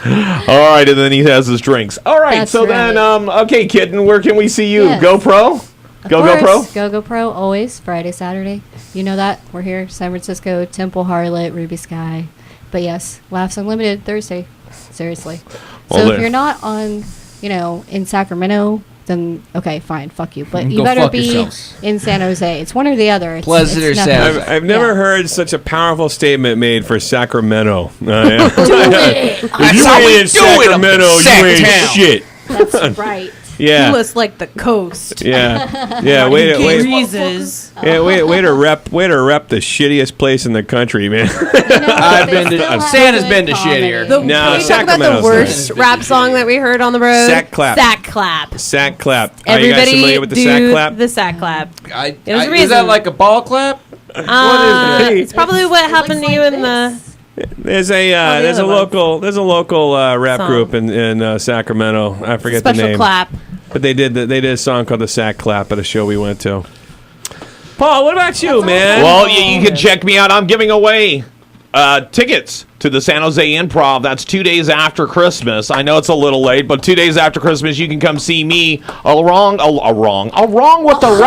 All right, and then he has his drinks. All right, That's so right. then, okay, Kitten, where can we see you? Yes. GoPro? Of GoPro? course. GoPro, always. Friday, Saturday. You know that. We're here. San Francisco, Temple, Harlot, Ruby Sky. But yes, Laughs Unlimited, Thursday. Seriously. Well, So there- if you're not on, in Sacramento, then okay, fine, fuck you. But you Go better fuck be yourselves. in San Jose. It's one or the other. It's, Pleasant or it's nothing. San Jose. I've never heard such a powerful statement made for Sacramento. Do it. If you ain't in Sacramento, you ain't shit. That's right. Yeah. You must like the coast. Yeah. Yeah. Way Breezes. to rep the shittiest place in the country, man. I've been to Santa's been to shittier. Can we talk about Sacramento's the worst rap song that we heard on the road? Sack clap. Sack clap. Sack clap. Are you guys Everybody familiar with the do sack clap? the sack clap. There's a Is reason. that like a ball clap? What is it? It's probably what happened to you in the. There's a other local rap Song. group in Sacramento. I forget the Special name. clap. But they did a song called the Sack Clap at a show we went to. Paul, what about you, man? Well, you can check me out. I'm giving away tickets to the San Jose Improv. That's 2 days after Christmas. I know it's a little late, but 2 days after Christmas, you can come see me along with the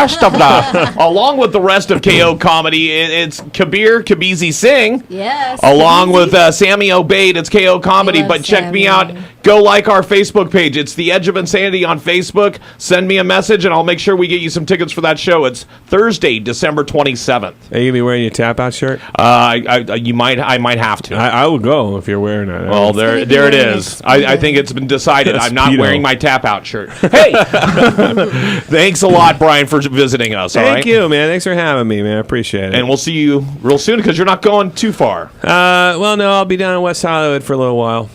rest of KO Comedy. It's Kabir Kabizi Singh. Yes. Along with Sammy Obeid. It's KO Comedy. Love But check Sammy. me out. Go like our Facebook page. It's The Edge of Insanity on Facebook. Send me a message, and I'll make sure we get you some tickets for that show. It's Thursday, December 27th. Are you gonna be wearing your tap out shirt? I might have to. I will go if you're wearing it. Well, there it is. I think it's been decided. I'm not wearing my tap out shirt. Hey, thanks a lot, Brian, for visiting us. Thank you, man. Thanks for having me, man. I appreciate it. And we'll see you real soon because you're not going too far. Well, no, I'll be down in West Hollywood for a little while.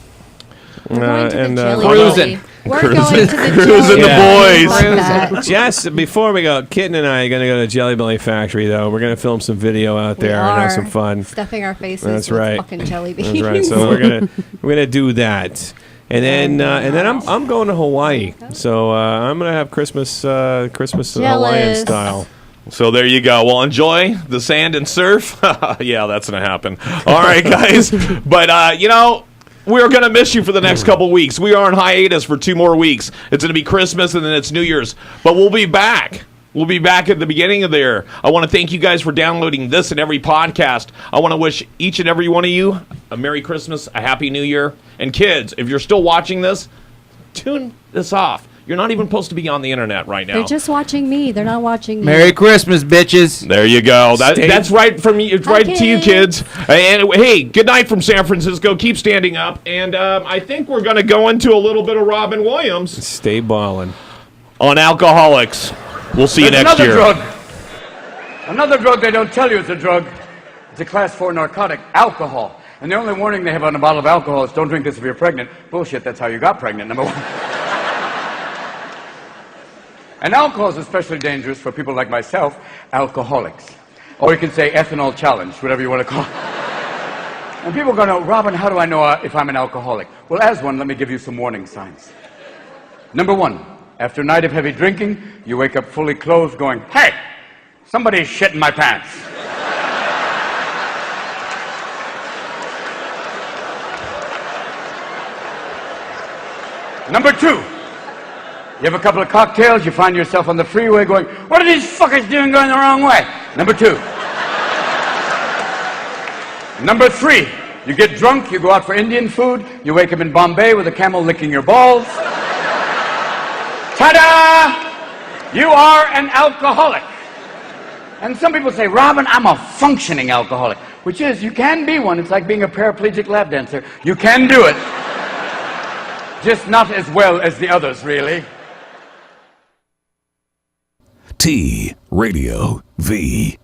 Cruising. We're going to the Cruising Jelly the boys. Just before we go, Kitten and I are going to go to Jelly Belly Factory, though. We're going to film some video out there and have some fun. Stuffing our faces That's with right. fucking jelly beans. That's right. So we're gonna do that, and then I'm going to Hawaii. So I'm gonna have Christmas Hawaiian style. So there you go. Well, enjoy the sand and surf. Yeah, that's going to happen. All right, guys. But, we're going to miss you for the next couple weeks. We are on hiatus for 2 more weeks. It's going to be Christmas and then it's New Year's. But we'll be back. We'll be back at the beginning of there. I want to thank you guys for downloading this and every podcast. I want to wish each and every one of you a Merry Christmas, a Happy New Year. And kids, if you're still watching this, tune this off. You're not even supposed to be on the internet right now. They're just watching me. They're not watching me. Merry Christmas, bitches. There you go. That's right from you. It's right to you, kids. And hey, good night from San Francisco. Keep standing up. And I think we're going to go into a little bit of Robin Williams. Stay ballin'. On Alcoholics. We'll see you next year. Another drug they don't tell you it's a drug. It's a class 4 narcotic, alcohol. And the only warning they have on a bottle of alcohol is don't drink this if you're pregnant. Bullshit, that's how you got pregnant, number 1. And alcohol is especially dangerous for people like myself, alcoholics. Or you can say ethanol challenged, whatever you want to call it. And people are going to, Robin, how do I know if I'm an alcoholic? Well, as one, let me give you some warning signs. Number 1, after a night of heavy drinking, you wake up fully clothed going, hey, somebody's shitting my pants. Number 2, you have a couple of cocktails, you find yourself on the freeway going, what are these fuckers doing going the wrong way? Number 2. Number 3, you get drunk, you go out for Indian food, you wake up in Bombay with a camel licking your balls. Ta-da! You are an alcoholic. And some people say, Robin, I'm a functioning alcoholic. Which is, you can be one. It's like being a paraplegic lap dancer. You can do it. Just not as well as the others, really. T Radio V.